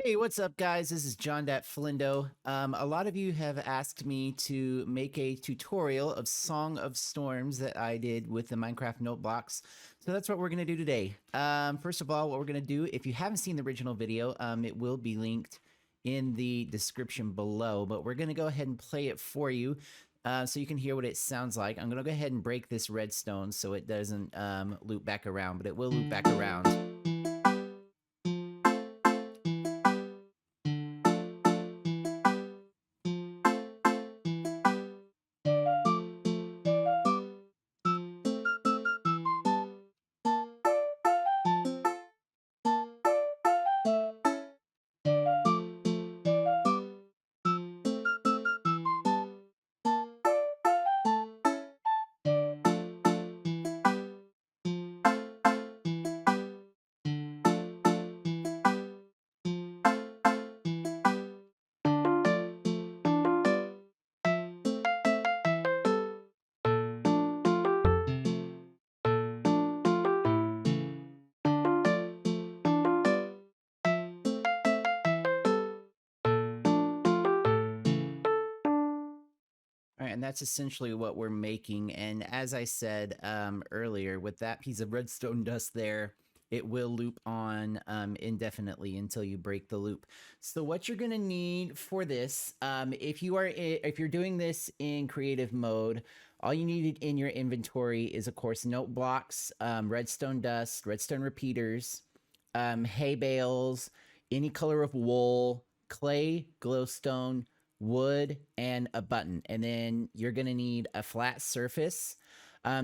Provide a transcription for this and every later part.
Hey, what's up, guys? This is Jon-Dat Flindo. A lot of you have asked me to make a tutorial of Song of Storms that I did with the Minecraft Noteblocks. So that's what we're going to do today. First of all, what we're going to do, if you haven't seen the original video, it will be linked in the description below. But we're going to go ahead and play it for you so you can hear what it sounds like. I'm going to go ahead and break this redstone so it doesn't loop back around, but it will loop back around. All right, and that's essentially what we're making. And as I said earlier, with that piece of redstone dust there, it will loop on indefinitely until you break the loop. So what you're gonna need for this, if you're doing this in creative mode, all you need in your inventory is, of course, Noteblocks, Redstone Dust, Redstone Repeaters, hay bales, any color of wool, clay, glowstone, wood, and a button. And then you're going to need a flat surface.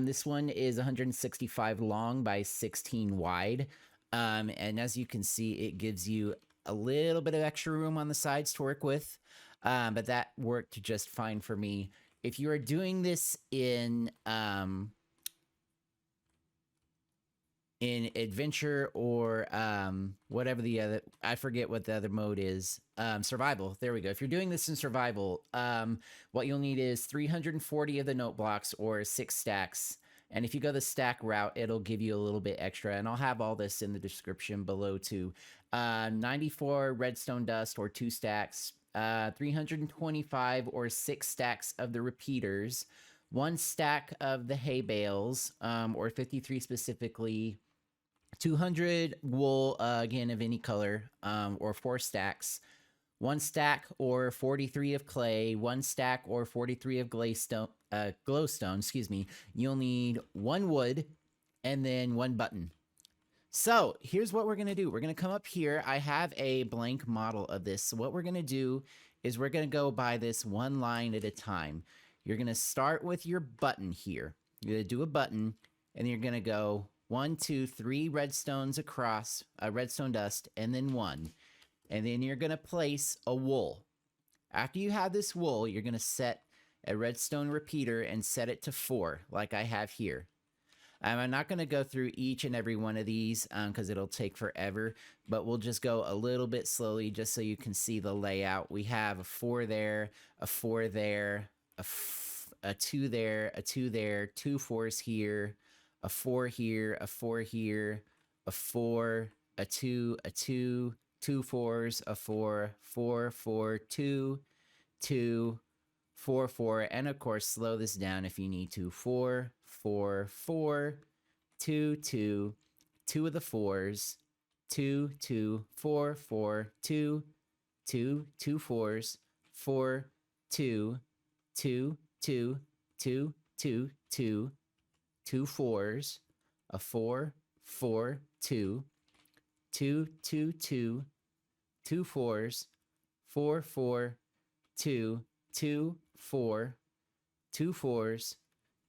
This one is 165 long by 16 wide. And as you can see, it gives you a little bit of extra room on the sides to work with. But that worked just fine for me. If you are doing this in adventure or whatever the other, I forget what the other mode is, survival, there we go. If you're doing this in survival, what you'll need is 340 of the note blocks or 6 stacks. And if you go the stack route, it'll give you a little bit extra, and I'll have all this in the description below too. 94 redstone dust or 2 stacks, 325 or 6 stacks of the repeaters, 1 stack of the hay bales, or 53 specifically, 200 wool, again, of any color, or 4 stacks, 1 stack or 43 of clay, 1 stack or 43 of glowstone, excuse me. You'll need 1 wood and then 1 button. So here's what we're going to do. We're going to come up here. I have a blank model of this. So what we're going to do is we're going to go by this one line at a time. You're going to start with your button here. You're going to do a button, and you're going to go 1, 2, 3 redstones across, redstone dust, and then 1. And then you're going to place a wool. After you have this wool, you're going to set a redstone repeater and set it to 4, like I have here. I'm not going to go through each and every one of these because it'll take forever, but we'll just go a little bit slowly just so you can see the layout. We have a 4 there, a 4 there, a 2 there, a 2 there, 2 4s here, a 4 here, a 4 here, a 4, a 2, a 2, 2 4s, a 4, 4, 4, 2, 2, 4, 4, and of course, slow this down if you need to. 4, 4, 4, 2, 2, 2 of the 4s, 2, 2, 4, 4, 2, 2, 2 4s, 4, 2, 2, 2, 2, 2, 2, 2 4s, a 4, 4, 2, 2, 2, 2, 2 4s, 4, 4, 2, 2, 4, 2 4s,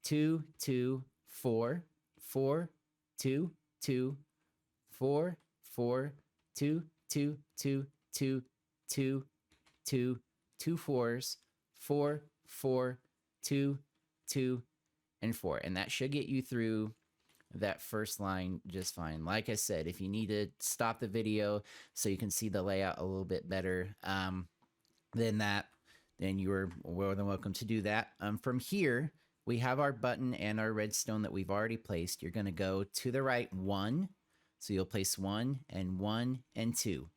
2, 2, 4, 4, 2, 2, 4, 4, 2, 2, 2, 2, 2, 2, 2 4s, 4, 4, 2, 2, and 4. And that should get you through that first line just fine. Like I said, if you need to stop the video so you can see the layout a little bit better, then you are more than welcome to do that. From here, we have our button and our redstone that we've already placed. You're going to go to the right 1. So you'll place 1 and 2.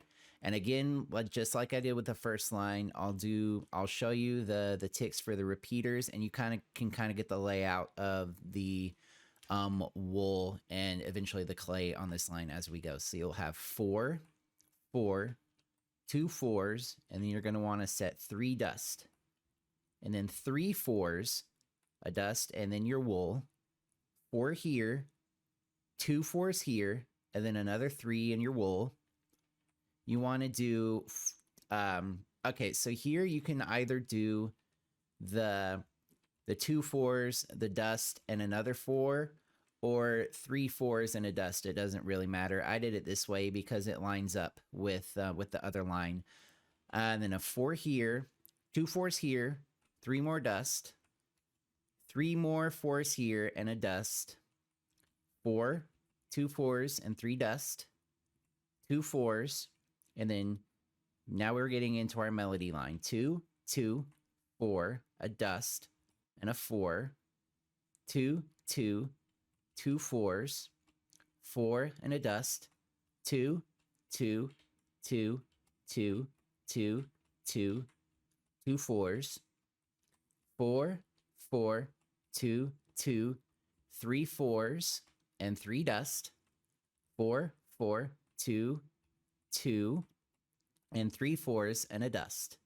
And again, just like I did with the first line, I'll show you the ticks for the repeaters, and you can kind of get the layout of the wool and eventually the clay on this line as we go. So you'll have 4, 4, 2 4s, and then you're going to want to set 3 dust, and then 3 4s, a dust, and then your wool. 4 here, 2 4s here, and then another 3 in your wool. You want to do, okay, so here you can either do the 2 4s, the dust, and another 4, or 3 4s and a dust. It doesn't really matter. I did it this way because it lines up with the other line. And then a 4 here, 2 4s here, 3 more dust, 3 more 4s here, and a dust. 4, 2 4s, and 3 dust, 2 4s, and then now we're getting into our melody line. 2, 2, 4, a dust, and a 4, 2, 2, 2 4s, 4, and a dust, 2, 2, 2, 2, 2, 2, 2 4s, 4, 4, 2, 2, 3 4s, and 3 dust, 4, 4, 2, 2, and 3 4s, and a dust.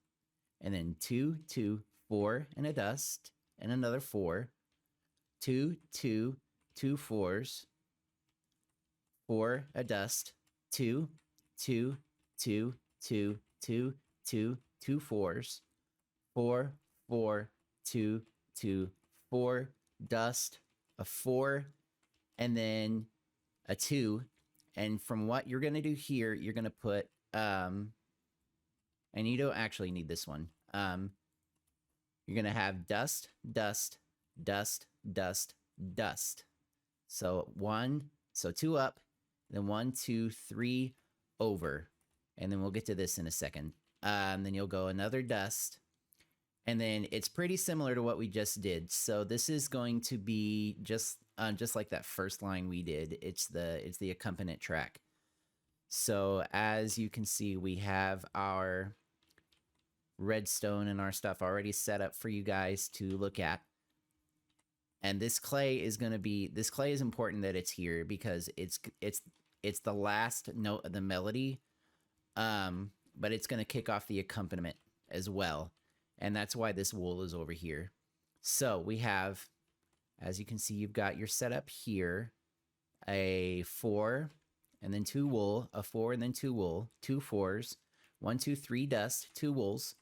And then 2, 2, 4, and a dust, and another 4, 2, 2, 2 4s, 4, a dust, 2, 2, 2, 2, 2, 2, 2 4s, 4, 4, 2, 2, 4, dust, a 4, and then a 2. And from what you're going to do here, you're going to put, and you don't actually need this one. You're going to have dust, dust, dust, dust, dust. So 2 up, then 1, 2, 3 over. And then we'll get to this in a second. Then you'll go another dust. And then it's pretty similar to what we just did. So this is going to be just like that first line we did. It's the accompaniment track. So as you can see, we have our redstone and our stuff already set up for you guys to look at. And this clay is important that it's here because it's the last note of the melody, but it's going to kick off the accompaniment as well. And that's why this wool is over here. So we have, as you can see, you've got your setup here, a 4 and then 2 wool, a 4 and then 2 wool, 2 4s, 1, 2, 3 dust, 2 wools,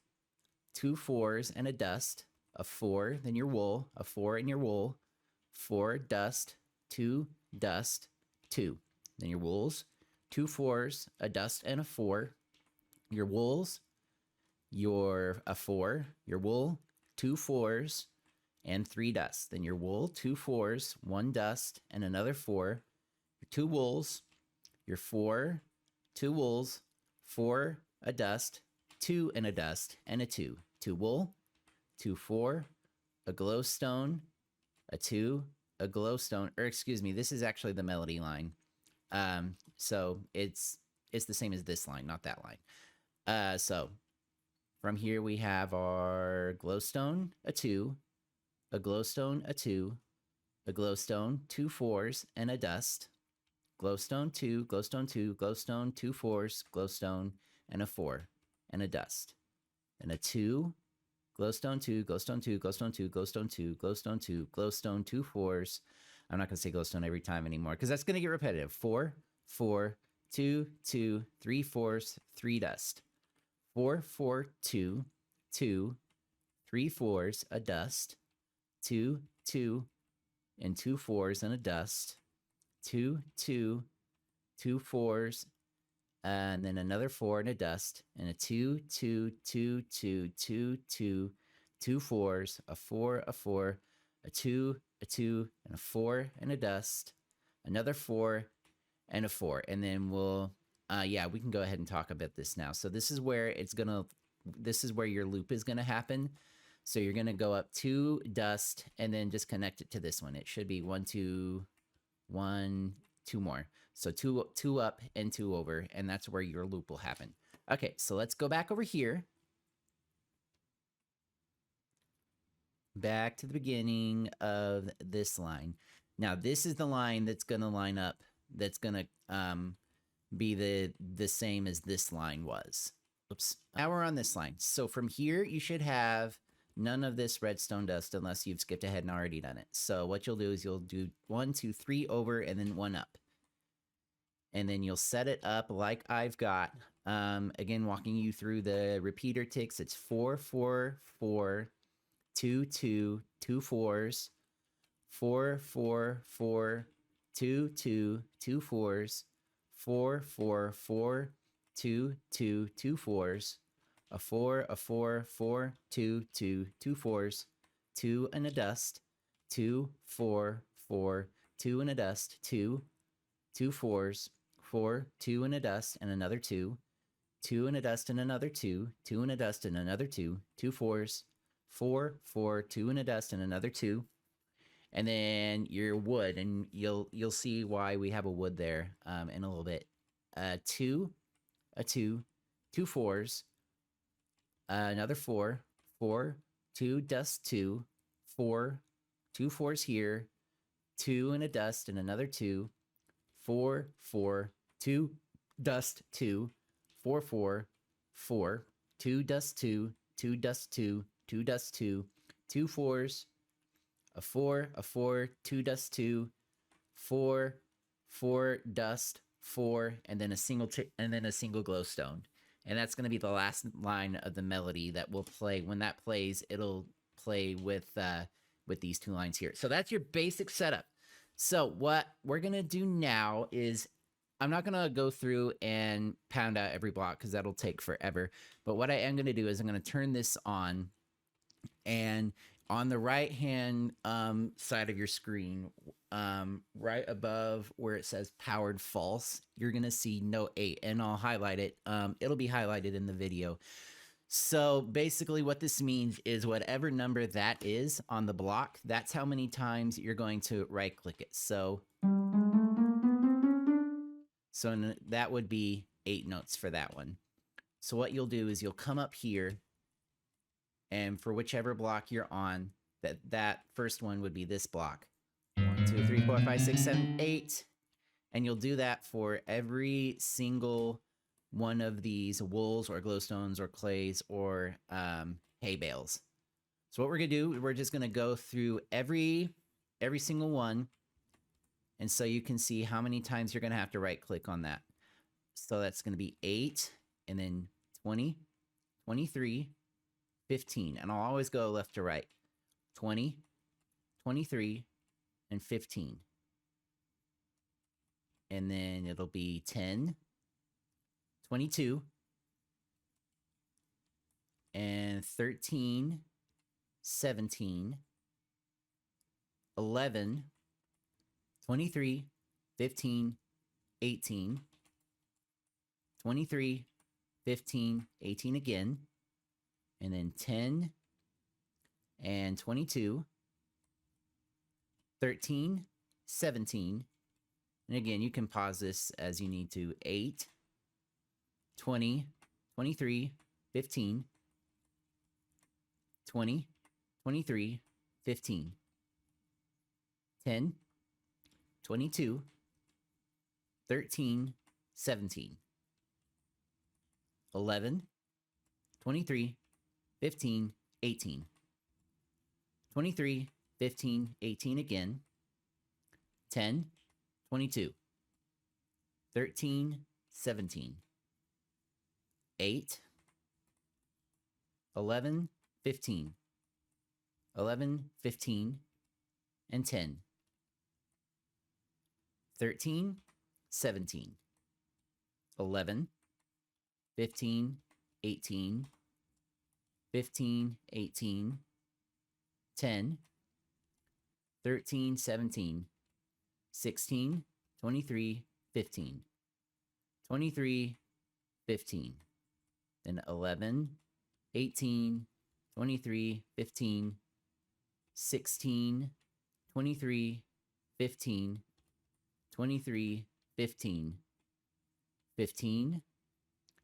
2 4s and a dust, a 4, then your wool, a 4 and your wool, 4 dust, 2 dust, 2. Then your wools, 2 4s, a dust and a 4, your wools, a 4, your wool, 2 4s, and 3 dust. Then your wool, 2 4s, 1 dust, and another 4, your 2 wools, your 4, 2 wools, 4, a dust, 2 and a dust, and a 2. 2 wool, 2 4, a glowstone, a 2, a glowstone, or excuse me, this is actually the melody line. So it's the same as this line, not that line. So from here we have our glowstone, a 2, a glowstone, a 2, a glowstone, 2 4s, and a dust. Glowstone 2, glowstone 2, glowstone, 2 4s, glowstone, and a 4, and a dust. And a 2, glowstone 2, glowstone 2, glowstone 2, glowstone 2, glowstone 2, glowstone, 2 4s. I'm not going to say glowstone every time anymore because that's going to get repetitive. 4, 4, 2, 2, 3 4s, 3 dust. 4, 4, 2, 2, 3 4s, a dust, 2, 2, and 2 4s and a dust, 2, 2, 2 4s, and then another 4 and a dust, and a 2, 2, 2, 2, 2, 2, 2 4s, a 4, a 4, a 2, a 2, and a 4 and a dust, another 4, and a 4. And then we'll, we can go ahead and talk about this now. So this is where your loop is gonna happen. So you're gonna go up 2 dust and then just connect it to this one. It should be 1, 2, 1, 2 more. So two up and 2 over, and that's where your loop will happen. Okay, so let's go back over here. Back to the beginning of this line. Now, this is the line that's going to line up, that's going to be the same as this line was. Oops. Now we're on this line. So from here, you should have none of this redstone dust unless you've skipped ahead and already done it. So what you'll do is you'll do 1, 2, 3 over and then 1 up. And then you'll set it up like I've got. Again, walking you through the repeater ticks. It's 4, 4, 4, 2, 2, 2 4s, 4, 4, 4, 2, 2, 2 4s, 4, 4, 4, 2, 2, 2 4s, a 4, a 4, 4, 2, 2, 2 4s, 2 and a dust, 2, 4, 4, 2 and a dust, 2, 2 4s, 4, 2 and a dust and another 2, 2 and a dust and another 2, 2 and a dust and another 2, 2 4s, 4, 4, 2 and a dust and another 2. And then your wood, and you'll see why we have a wood there in a little bit. 2, a 2, 2 4s, another 4, 4, 2 dust 2, 4, 2 4s here, 2 and a dust and another 2, 4, 4, 2 dust 2, 4, 4, 4, 2 dust 2, 2 dust 2, 2 dust 2, 2 4s, a 4, a 4, 2 dust 2, 4, 4 dust 4, and then a single glowstone. And that's going to be the last line of the melody that will play. When that plays, it'll play with these 2 lines here. So that's your basic setup. So what we're going to do now is, I'm not going to go through and pound out every block because that'll take forever. But what I am going to do is I'm going to turn this on, and on the right hand side of your screen, right above where it says powered false, you're going to see note 8, and I'll highlight it. It'll be highlighted in the video. So basically what this means is whatever number that is on the block, that's how many times you're going to right click it. So that would be 8 notes for that one. So what you'll do is you'll come up here, and for whichever block you're on, that first one would be this block. 1, 2, 3, 4, 5, 6, 7, 8. And you'll do that for every single one of these wools or glowstones or clays or hay bales. So what we're going to do, we're just going to go through every single one. And so you can see how many times you're going to have to right click on that. So that's going to be 8, and then 20, 23, 15. And I'll always go left to right. 20, 23, and 15. And then it'll be 10, 22, and 13, 17, 11, 23, 15, 18, 23, 15, 18 again, and then 10 and 22, 13, 17, and again, you can pause this as you need to, 8, 20, 23, 15, 20, 23, 15, 10, 22, 13, 17, 11, 23, 15, 18, 23, 15, 18 again, 10, 22, 13, 17, 8, 11, 15, 11, 15, and 10, 13, 17, 11, 15, 18, 15, 18, 10, 13, 17, 16, 23, 15, 23, 15, then 11, 18, 23, 15, 16, 23, 15, 23, 15, 15,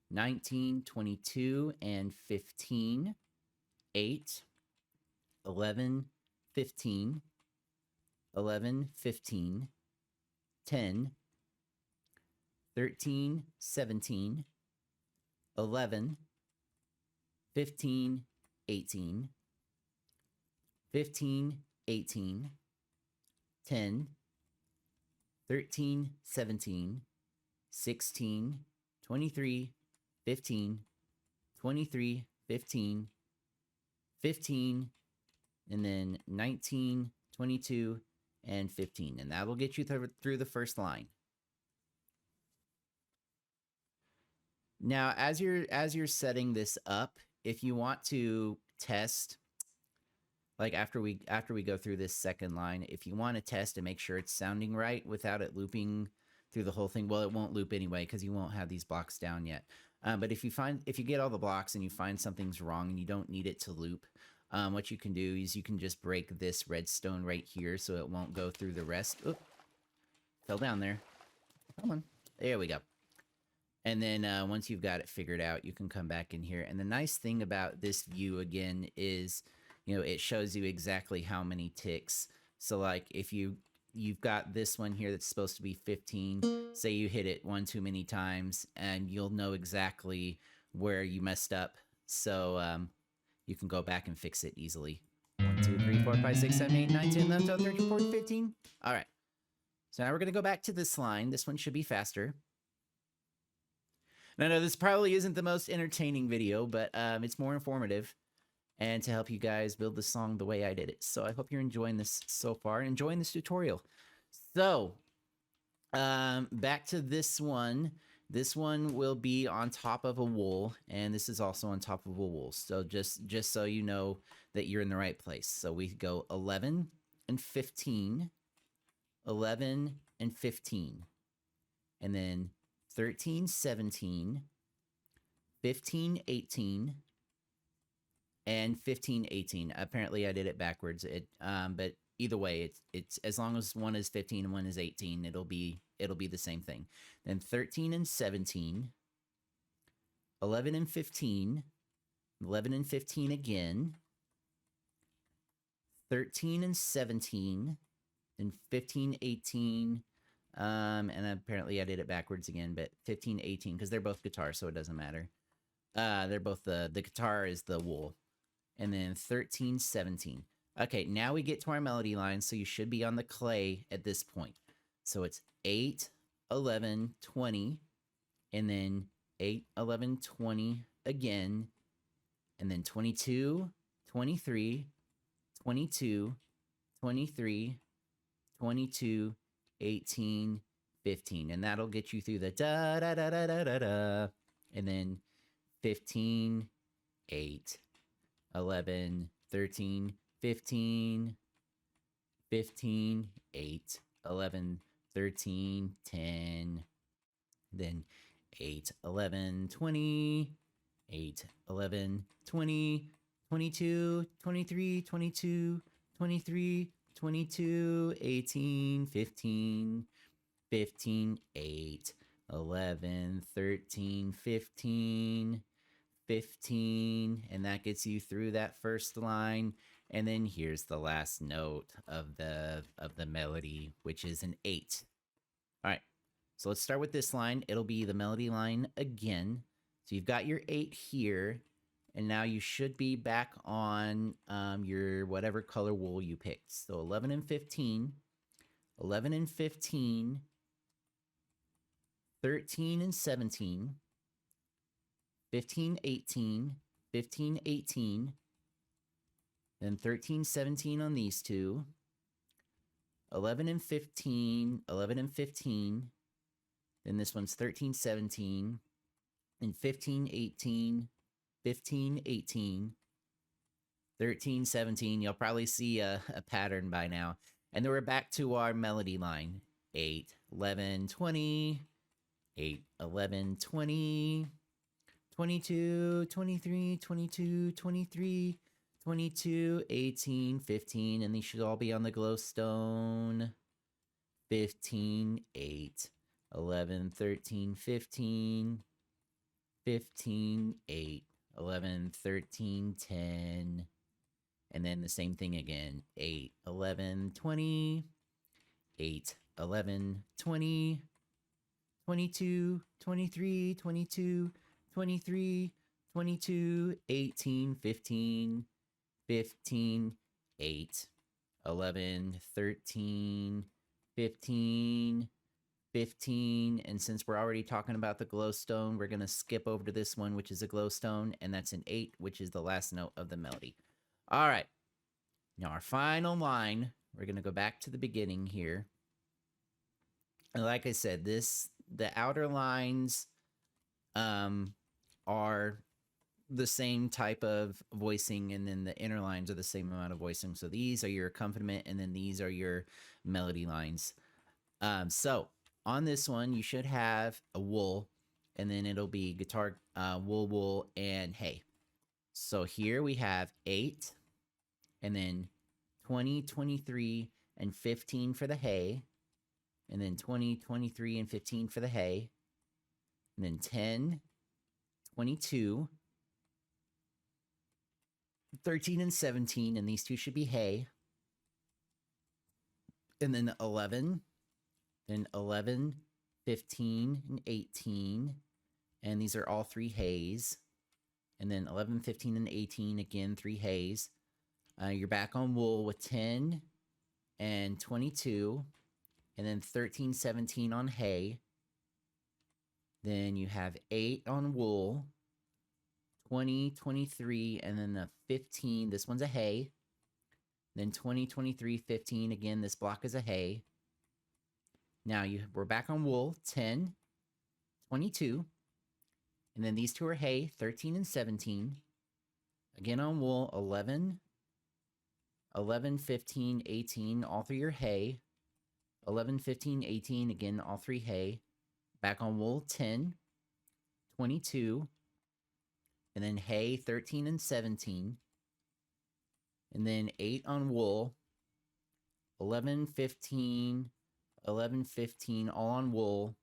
19, 22, and 15, 8, 11, 15, 11, 15, 10, 13, 17, 11, 15, 18, 15, 18, 10, 13, 17, 16, 23, 15, 23, 15, 15, and then 19, 22, and 15. And that will get you through the first line. Now, as you're setting this up, if you want to test, like after we go through this second line, if you want to test and make sure it's sounding right without it looping through the whole thing, well, it won't loop anyway because you won't have these blocks down yet. But if you get all the blocks and you find something's wrong and you don't need it to loop, what you can do is you can just break this redstone right here so it won't go through the rest. Oop, fell down there. Come on, there we go. And then once you've got it figured out, you can come back in here. And the nice thing about this view, again, is, you know, it shows you exactly how many ticks. So, like, if you've got this one here that's supposed to be 15, say you hit it one too many times, and you'll know exactly where you messed up. So you can go back and fix it easily. 1, 2, 3, 4, 5, 6, 7, 8, 9, 10, 11, 12, 13, 14, 15. All right. So now we're going to go back to this line. This one should be faster. And I know this probably isn't the most entertaining video, but it's more informative and to help you guys build the song the way I did it. So I hope you're enjoying this so far, enjoying this tutorial. So back to this one. This one will be on top of a wool, and this is also on top of a wool. So just so you know that you're in the right place. So we go 11 and 15, 11 and 15, and then 13, 17, 15, 18, and 15, 18. Apparently I did it backwards. But either way, it's as long as one is 15 and one is 18, it'll be the same thing. Then 13 and 17, 11 and 15, 11 and 15 again, 13 and 17, and 15, 18, and apparently I did it backwards again, but 15, 18, because they're both guitars, so it doesn't matter. They're both the guitar is the wool. And then 13, 17. Okay, now we get to our melody line, so you should be on the clay at this point. So it's 8, 11, 20, and then 8, 11, 20 again, and then 22, 23, 22, 23, 22, 18, 15, and that'll get you through the da da da da da da da, and then 15, 8, 11, 13, 15, 15, 8, 11, 13, 10, then 8, 11, 20, 8, 11, 20, 22, 23, 22, 23, 22, 18, 15, 15, 8, 11, 13, 15, 15, and that gets you through that first line. And then here's the last note of the melody, which is an 8. All right, so let's start with this line. It'll be the melody line again. So you've got your 8 here, and now you should be back on your whatever color wool you picked. So 11 and 15, 11 and 15, 13 and 17, 15, 18, 15, 18, then 13, 17 on these two, 11 and 15, 11 and 15, then this one's 13, 17, and 15, 18, 15, 18, 13, 17. You'll probably see a pattern by now. And then we're back to our melody line. 8, 11, 20, 8, 11, 20, 22, 23, 22, 23, 22, 18, 15, and these should all be on the glowstone. 15, 8, 11, 13, 15, 15, 8, 11, 13, 10. And then the same thing again. 8, 11, 20, 8, 11, 20, 22, 23, 22, 23, 22, 18, 15, 15, 8, 11, 13, 15, 15. And since we're already talking about the glowstone, we're going to skip over to this one, which is a glowstone, and that's an 8, which is the last note of the melody. All right. Now our final line, we're going to go back to the beginning here. And like I said, the outer lines are the same type of voicing, and then the inner lines are the same amount of voicing. So these are your accompaniment, and then these are your melody lines. So on this one, you should have a wool, and then it'll be guitar, wool, wool, and hay. So here we have 8, and then 20, 23, and 15 for the hay, and then 20, 23, and 15 for the hay, and then 10, 22, 13, and 17, and these two should be hay, and then 11, then 11, 15, and 18, and these are all 3 hays, and then 11, 15, and 18, again, 3 hays. You're back on wool with 10 and 22, and then 13, 17 on hay. Then you have 8 on wool, 20, 23, and then the 15. This one's a hay. Then 20, 23, 15. Again, this block is a hay. Now we're back on wool, 10, 22. And then these two are hay, 13 and 17. Again on wool, 11, 11, 15, 18. All 3 are hay. 11, 15, 18. Again, all 3 hay. Back on wool, 10, 22. And then hay, 13 and 17. And then 8 on wool, 11, 15, 11, 15, all on wool.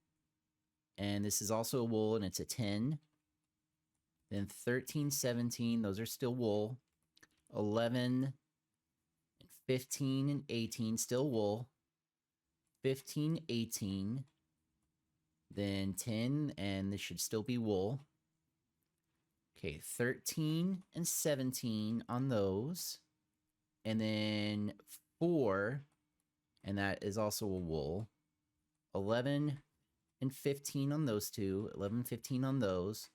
And this is also a wool, and it's a 10. Then 13, 17, those are still wool. 11, 15, and 18, still wool. 15, 18. Then 10, and this should still be wool. Okay, 13 and 17 on those. And then 4, and that is also a wool. 11 and 15 on those two. 11, 15 on those.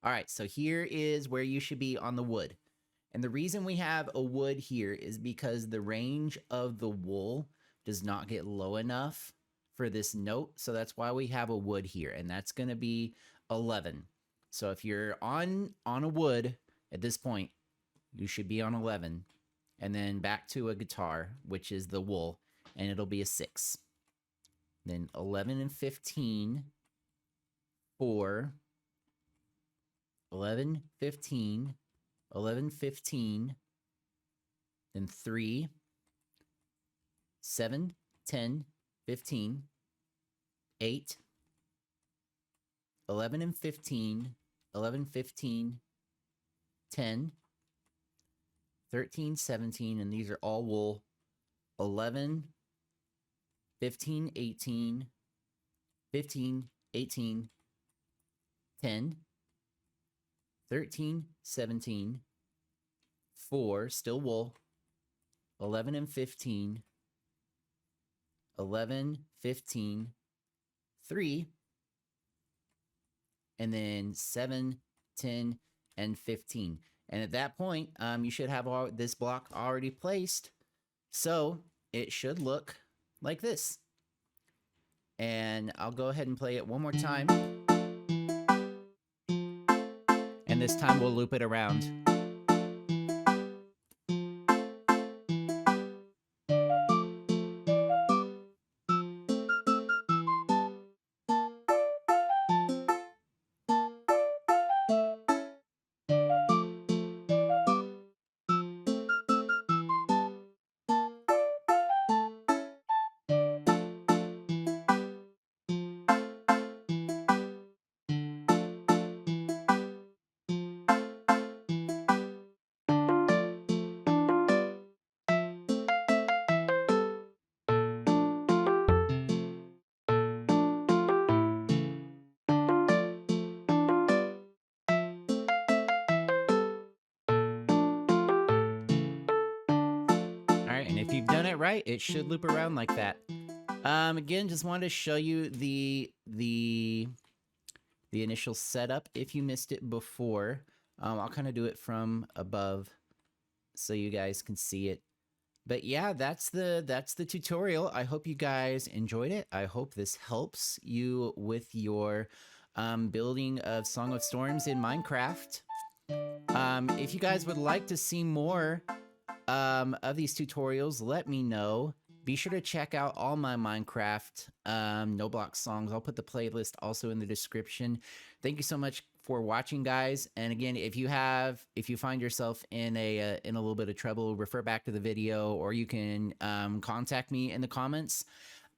All right, so here is where you should be on the wood. And the reason we have a wood here is because the range of the wool does not get low enough for this note. So that's why we have a wood here, and that's going to be 11. So if you're on a wood at this point, you should be on 11. And then back to a guitar, which is the wool, and it'll be a 6. Then 11 and 15, 4, 11, 15, 11, 15, then 3, 7, 10, 15, 8, 11 and 15, 11, 15, 10, 13, 17, and these are all wool, 11, 15, 18, 15, 18, 10, 13, 17, 4, still wool, 11 and 15, 11, 15, 3, and then 7, 10, and 15. And at that point, you should have this block already placed. So it should look like this. And I'll go ahead and play it one more time. And this time we'll loop it around. if you've done it right, it should loop around like that. Again, just wanted to show you the initial setup if you missed it before. I'll kind of do it from above so you guys can see it. But yeah, that's the tutorial. I hope you guys enjoyed it. I hope this helps you with your building of Song of Storms in Minecraft. If you guys would like to see more of these tutorials, let me know. Be sure to check out all my Minecraft Noteblocks songs. I'll put the playlist also in the description. Thank you so much for watching, guys. And again, if you find yourself in a little bit of trouble, refer back to the video, or you can contact me in the comments,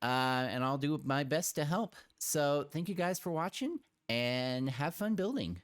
and I'll do my best to help. So thank you guys for watching, and have fun building.